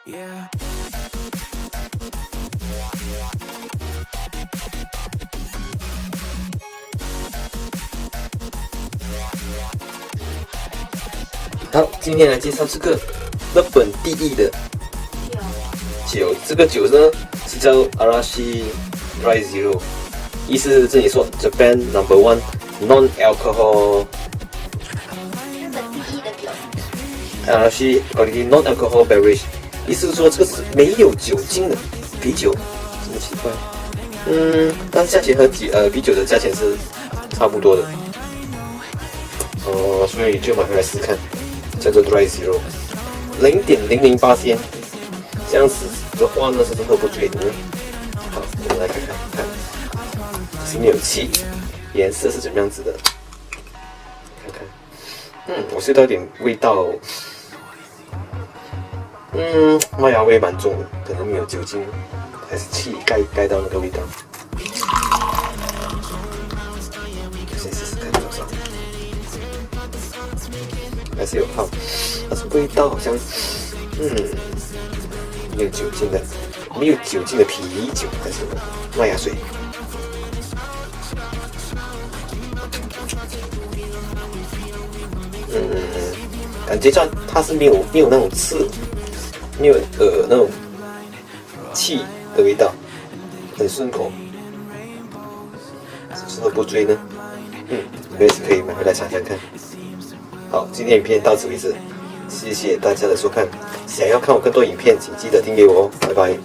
Yeah. 好，今天来介绍这个日本第一的酒。这个酒呢是叫 3rd23one， 意思是这里说 Japan No.1 Non-Alcohol。日本第一的酒。3rd23one Non-Alcohol Beverage， 意思是说这个是没有酒精的啤酒，这么奇怪。但是价钱和啤酒的价钱是差不多的。所以就买回来试看。叫做 Dry Zero， 0.008%，这样子的话呢是喝不醉的。好，我们来看看，是没有气，颜色是怎么样子的？看看，我嗅到一点味道，麦芽味蛮重的，可能没有酒精，还是气盖到那个味道。先试试看多少。还是有泡，但是味道好像，没有酒精的啤酒还是麦芽水。感觉上它是没有那种刺，没有那种气的味道，很顺口，是不是喝不醉呢？我也是可以买回来尝尝看。好，今天影片到此为止，谢谢大家的收看。想要看我更多影片，请记得订阅我哦，拜拜。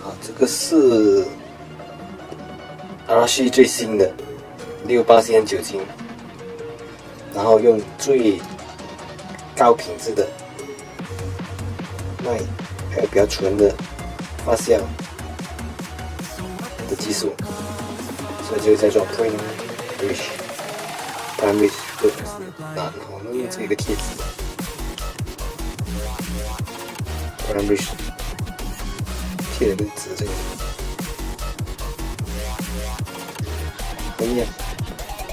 好，这个是 RC 最新的6%酒精，然后用最高品质的麦。还有比较纯的发酵的技术，所以就叫做 Prime Rich， 然后呢这个贴纸 Prime Rich 贴了个纸这个，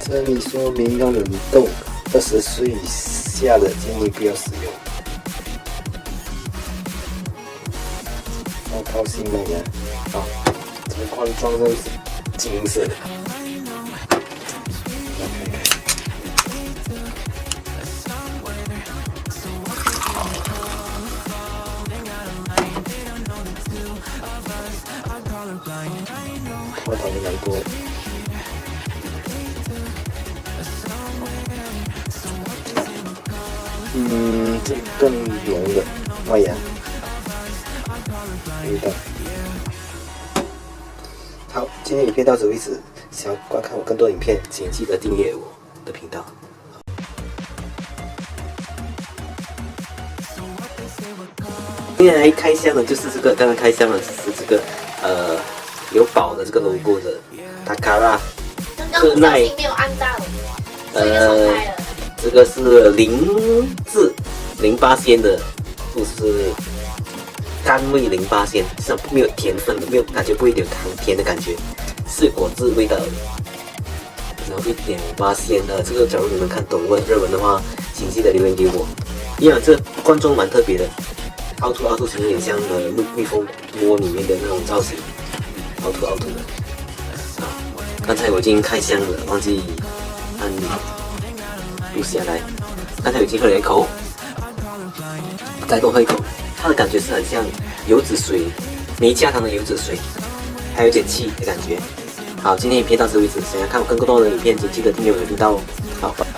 这里说明要冷冻，20岁以下的建议不要使用。高兴了呀！好，这个罐装的是金色的。来看看，我讨厌难过。这更浓的麦芽。味道。好，今天影片到此为止。想要观看我更多影片，请记得订阅我的频道。今天来开箱的就是这个，刚刚开箱的是这个有宝的这个 logo 的 Takara 特耐，没有按到，这个是0至0%的，就是甘味0%，实际上没有甜分的，没有感觉，不会有点糖甜的感觉，是果汁味道的。然后1.5%的，这个假如你们看懂日文的话，请记得留言给我。因为这罐装蛮特别的，凹凸成有点像蜜蜂窝里面的那种造型，凹凸的。刚才我已经开箱了，忘记按录下来。刚才已经喝了一口，再多喝一口。它的感觉是很像油脂水，没加糖的油脂水，还有点气的感觉。好，今天影片到此为止。想要看我更多的影片，请记得订阅我的频道哦。好，拜拜。